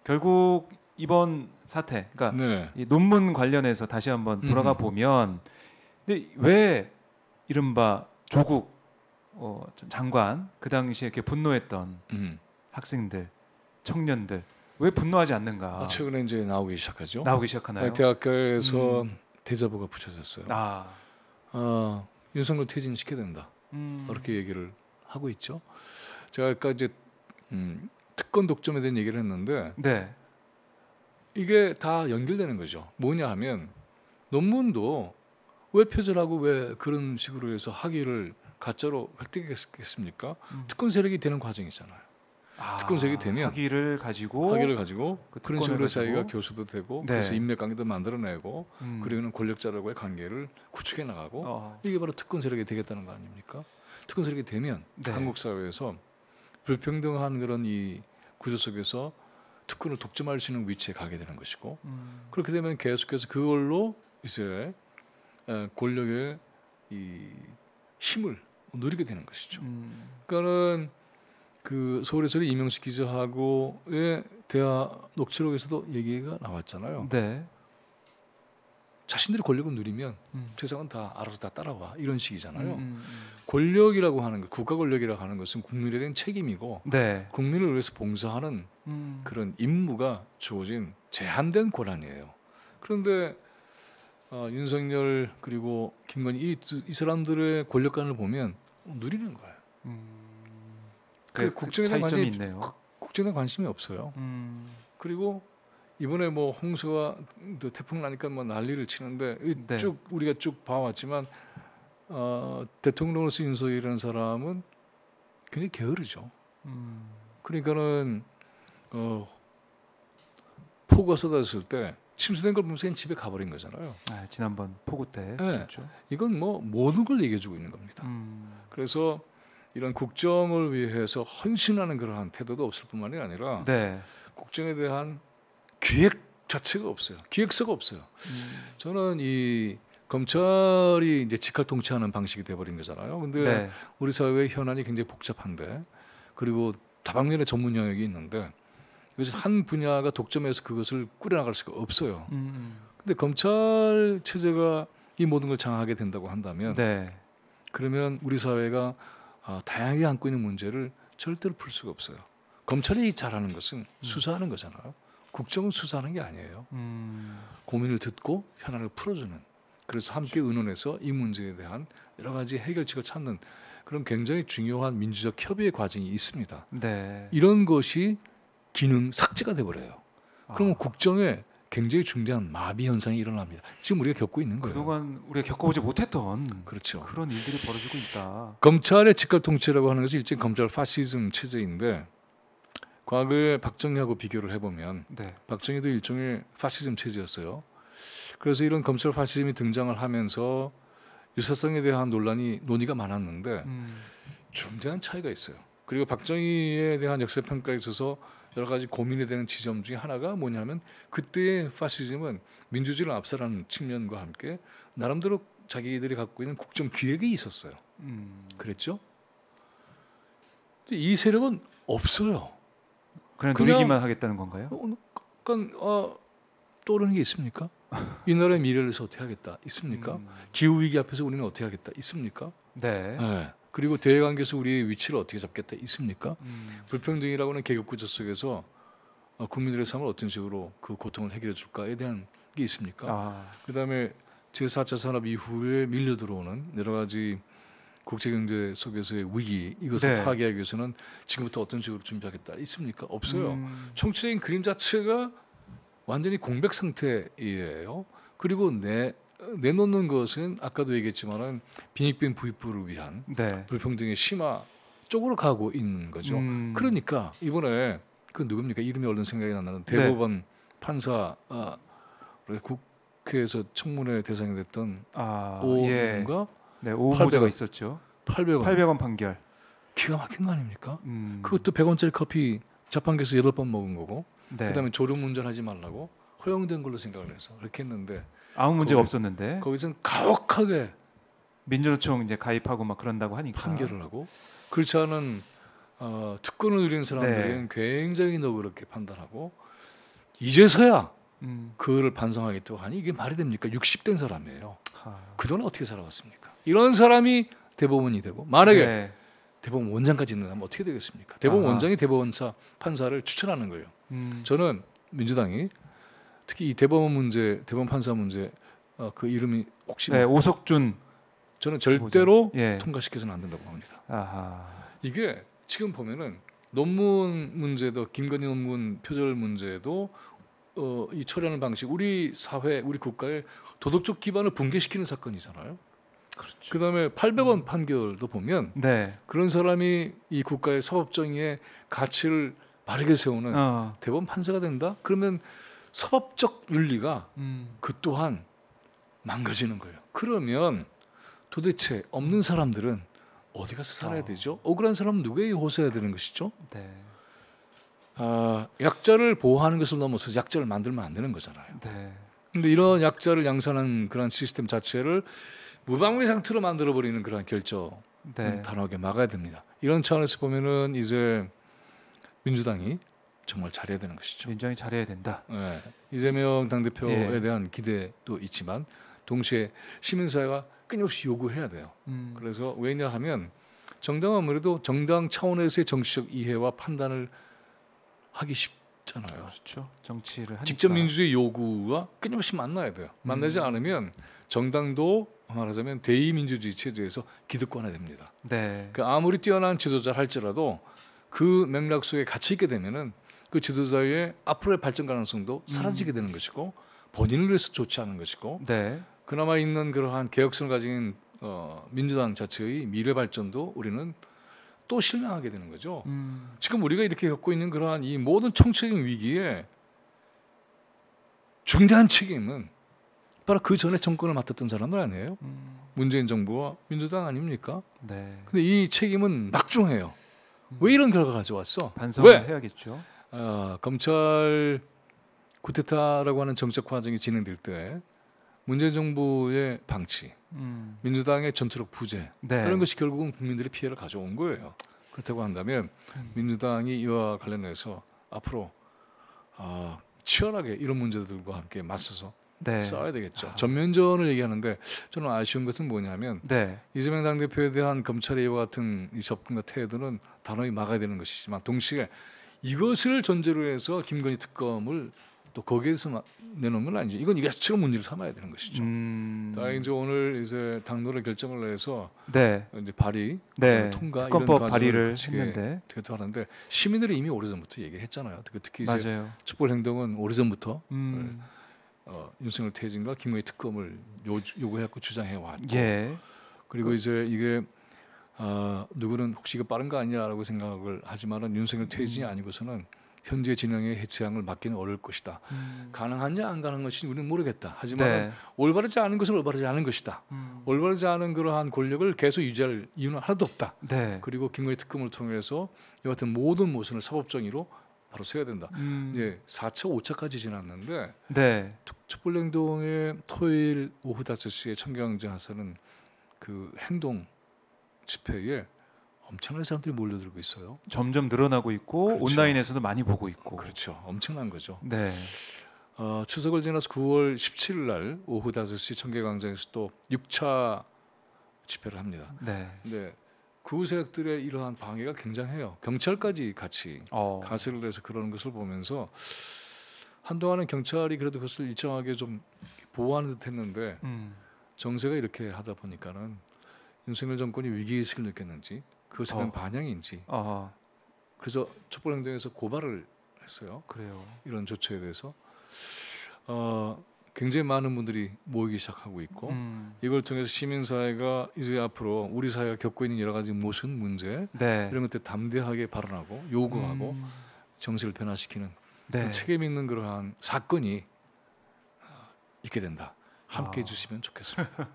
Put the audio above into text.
결국 이번 사태, 그러니까 네. 이 논문 관련해서 다시 한번 돌아가 보면, 근데 왜 이른바 조국 장관 그 당시에 이렇게 분노했던 학생들, 청년들 왜 분노하지 않는가? 최근에 이제 나오기 시작하죠. 나오기 시작하나요? 대학가에서 대자보가 붙여졌어요. 윤석열 퇴진시켜야 된다. 그렇게 얘기를 하고 있죠. 제가 아까 이제 특권 독점에 대한 얘기를 했는데 네. 이게 다 연결되는 거죠. 뭐냐 하면 논문도 왜 표절하고 왜 그런 식으로 해서 학위를 가짜로 획득했겠습니까? 특권 세력이 되는 과정이잖아요. 특권 세력이 되면 학위를 가지고 그 그런 식으로 자기가 교수도 되고 네. 그래서 인맥관계도 만들어내고 그리고는 권력자들과의 관계를 구축해 나가고 이게 바로 특권 세력이 되겠다는 거 아닙니까? 특권 세력이 되면 네. 한국 사회에서 불평등한 그런 이 구조 속에서 특권을 독점할 수 있는 위치에 가게 되는 것이고 그렇게 되면 계속해서 그걸로 이제 권력의 이 힘을 누리게 되는 것이죠. 그러니까는 그 서울에서 이명식 기자하고의 대화 녹취록에서도 얘기가 나왔잖아요. 네. 자신들이 권력을 누리면 세상은 다 알아서 다 따라와 이런 식이잖아요. 권력이라고 하는 것, 국가 권력이라고 하는 것은 국민에 대한 책임이고 네. 국민을 위해서 봉사하는 그런 임무가 주어진 제한된 권한이에요. 그런데 윤석열 그리고 김건희 이 사람들의 권력관을 보면 누리는 거예요. 그 국정에 대한 차이점이 있네요. 국정에 대한 관심이 없어요. 그리고 이번에 뭐 홍수가 태풍 나니까 뭐 난리를 치는데 네. 쭉 우리가 쭉 봐왔지만 대통령으로서 윤석열이라는 사람은 굉장히 게으르죠. 그러니까는 폭우가 쏟아졌을 때 침수된 걸 보면서 그냥 집에 가버린 거잖아요. 지난번 폭우 때 네. 그렇죠. 이건 뭐 모든 걸 얘기해주고 있는 겁니다. 그래서 이런 국정을 위해서 헌신하는 그러한 태도도 없을 뿐만이 아니라 네. 국정에 대한 기획 자체가 없어요. 기획서가 없어요. 저는 이 검찰이 이제 직할 통치하는 방식이 돼버린 거잖아요. 근데 네. 우리 사회의 현안이 굉장히 복잡한데 그리고 다방면의 전문 영역이 있는데 그래서 한 분야가 독점해서 그것을 꾸려나갈 수가 없어요. 근데 검찰 체제가 이 모든 걸 장악하게 된다고 한다면 네. 그러면 우리 사회가 다양하게 안고 있는 문제를 절대로 풀 수가 없어요. 검찰이 잘하는 것은 수사하는 거잖아요. 국정은 수사하는 게 아니에요. 고민을 듣고 현안을 풀어주는. 그래서 함께 의논해서 이 문제에 대한 여러 가지 해결책을 찾는 그런 굉장히 중요한 민주적 협의의 과정이 있습니다. 네. 이런 것이 기능 삭제가 돼버려요. 그러면 국정에 굉장히 중대한 마비 현상이 일어납니다. 지금 우리가 겪고 있는 거예요. 그동안 우리가 겪어보지 못했던 그렇죠. 그런 일들이 벌어지고 있다. 검찰의 직할 통치라고 하는 것이 일종의 검찰 파시즘 체제인데 과거에 박정희하고 비교를 해보면 네. 박정희도 일종의 파시즘 체제였어요. 그래서 이런 검찰 파시즘이 등장을 하면서 유사성에 대한 논의가 많았는데 중대한 차이가 있어요. 그리고 박정희에 대한 역사 평가에 있어서 여러 가지 고민이 되는 지점 중에 하나가 뭐냐면 그때의 파시즘은 민주주의를 압살하는 측면과 함께 나름대로 자기들이 갖고 있는 국정 기획이 있었어요. 그랬죠? 근데 이 세력은 없어요. 그냥 누리기만 하겠다는 건가요? 떠오르는 게 있습니까? 이 나라의 미래를 위해서 어떻게 하겠다 있습니까? 기후 위기 앞에서 우리는 어떻게 하겠다 있습니까? 네. 네. 그리고 대외 관계에서 우리의 위치를 어떻게 잡겠다 있습니까? 불평등이라고 하는 계급 구조 속에서 국민들의 삶을 어떤 식으로 그 고통을 해결해 줄까에 대한 게 있습니까? 그다음에 제4차 산업 이후에 밀려 들어오는 여러 가지 국제 경제 속에서의 위기 이것을 네. 타개하기 위해서는 지금부터 어떤 식으로 준비하겠다 있습니까? 없어요. 총체적인 그림 자체가 완전히 공백 상태예요. 그리고 내놓는 것은 아까도 얘기했지만은 빈익빈 부익부를 위한 네. 불평등의 심화 쪽으로 가고 있는 거죠. 그러니까 이번에 그 누굽니까? 이름이 얼른 생각이 안 나는 대법원 판사 국회에서 청문회 대상이 됐던 오인가? 네, 오모자가 있었죠. 800원 판결. 기가 막힌 거 아닙니까? 그것도 100원짜리 커피 자판기에서 8번 먹은 거고 네. 그다음에 졸음운전하지 말라고 허용된 걸로 생각을 해서 그렇게 했는데 아무 문제가 없었는데 거기서는 가혹하게 민주노총 이제 가입하고 막 그런다고 하니까 판결을 하고 그렇지 않은 특권을 누리는 사람들은 굉장히 너그럽게 판단하고 이제서야 그를 반성하겠다고 하니 이게 말이 됩니까? 60된 사람이에요. 그동안 어떻게 살아왔습니까? 이런 사람이 대법원이 되고 만약에 네. 대법원 원장까지 있는다면 어떻게 되겠습니까? 대법원 아하. 원장이 대법원사 판사를 추천하는 거예요. 저는 민주당이 특히 이 대법원 문제, 대법원 판사 문제 그 이름이 혹시 네, 오석준 저는 절대로 예. 통과시켜서는 안 된다고 봅니다. 아하. 이게 지금 보면은 논문 문제도 김건희 논문 표절 문제도 이 처리하는 방식 우리 사회 우리 국가의 도덕적 기반을 붕괴시키는 사건이잖아요. 그렇죠. 그다음에 800원 판결도 보면 네. 그런 사람이 이 국가의 사법정의의 가치를 바르게 세우는 대법원 판사가 된다? 그러면 사법적 윤리가 그 또한 망가지는 거예요. 그러면 도대체 없는 사람들은 어디 가서 살아야 되죠? 억울한 사람은 누구에게 호소해야 되는 것이죠? 네. 약자를 보호하는 것을 넘어서 약자를 만들면 안 되는 거잖아요. 네. 근데 이런 약자를 양산하는 그런 시스템 자체를 무방비 상태로 만들어 버리는 그런 결정 네. 단호하게 막아야 됩니다. 이런 차원에서 보면은 이제 민주당이 정말 잘해야 되는 것이죠. 민주당이 잘해야 된다. 네. 이재명 당대표에 예. 대한 기대도 있지만 동시에 시민사회가 끊임없이 요구해야 돼요. 그래서 왜냐하면 정당은 아무래도 정당 차원에서의 정치적 이해와 판단을 하기 쉽잖아요. 그렇죠. 정치를 하니까. 직접 민주주의 요구와 끊임없이 만나야 돼요. 만나지 않으면 정당도 말하자면 대의민주주의 체제에서 기득권화 됩니다. 네. 그 아무리 뛰어난 지도자를 할지라도 그 맥락 속에 갇혀 있게 되면은 그 지도자의 앞으로의 발전 가능성도 사라지게 되는 것이고 본인을 위해서 좋지 않은 것이고 네. 그나마 있는 그러한 개혁성을 가진 민주당 자체의 미래 발전도 우리는 또 실망하게 되는 거죠. 지금 우리가 이렇게 겪고 있는 그러한 이 모든 정치적인 위기에 중대한 책임은 바로 그 전에 정권을 맡았던 사람들 아니에요? 문재인 정부와 민주당 아닙니까? 네. 근데 이 책임은 막중해요. 왜 이런 결과가 가져왔어? 반성을 왜? 해야겠죠. 검찰 쿠데타라고 하는 정책 과정이 진행될 때 문재인 정부의 방치, 민주당의 전투력 부재 네. 이런 것이 결국은 국민들의 피해를 가져온 거예요. 그렇다고 한다면 민주당이 이와 관련해서 앞으로 치열하게 이런 문제들과 함께 맞서서 네. 싸워야 되겠죠. 전면전을 얘기하는데 저는 아쉬운 것은 뭐냐면 네. 이재명 당대표에 대한 검찰의 이와 같은 이 접근과 태도는 단호히 막아야 되는 것이지만 동시에 이것을 전제로 해서 김건희 특검을 또 거기에서 내놓은 건 아니죠. 이건 이것처럼 문제를 삼아야 되는 것이죠. 다행히 이제 오늘 이제 당론을 결정을 해서 네. 이제 발의, 네. 통과 특검법 이런 발의를 거치게 했는데 되기도 하는데 시민들이 이미 오래전부터 얘기를 했잖아요. 특히 이제 맞아요. 촛불 행동은 오래전부터 윤석열 퇴진과 김건희 특검을 요구해왔고 주장해 왔고 예. 그리고 이제 이게 누구는 혹시 이거 빠른 거 아니냐라고 생각을 하지만은 윤석열 퇴진이 아니고서는 현재 진영의 해체항을 막기는 어려울 것이다. 가능한지 안 가능한 것인지 우리는 모르겠다. 하지만 네. 올바르지 않은 것은 올바르지 않은 것이다. 올바르지 않은 그러한 권력을 계속 유지할 이유는 하나도 없다. 네. 그리고 김건희 특검을 통해서 이와 같은 모든 모순을 사법정의로 바로 세워야 된다. 이제 4차, 5차까지 지났는데 네. 촛불행동의 토요일 오후 5시에 청계광장에서는 그 행동 집회에 엄청난 사람들이 몰려들고 있어요. 점점 늘어나고 있고 그렇죠. 온라인에서도 많이 보고 있고. 그렇죠. 엄청난 거죠. 네. 추석을 지나서 9월 17일 날 오후 5시 청계광장에서 또 6차 집회를 합니다. 네. 근데 그 세력들의 이러한 방해가 굉장해요. 경찰까지 같이 가세를 해서 그러는 것을 보면서 한동안은 경찰이 그래도 그것을 일정하게 좀 보호하는 듯했는데 정세가 이렇게 하다 보니까는 윤석열 정권이 위기의식을 느꼈는지 그것에 대한 반영인지 그래서 촛불행동에서 고발을 했어요. 그래요. 이런 조처에 대해서 굉장히 많은 분들이 모이기 시작하고 있고 이걸 통해서 시민사회가 이제 앞으로 우리 사회가 겪고 있는 여러 가지 모순 문제 네. 이런 것들 담대하게 발언하고 요구하고 정세를 변화시키는 네. 책임 있는 그러한 사건이 있게 된다. 함께해 주시면 좋겠습니다.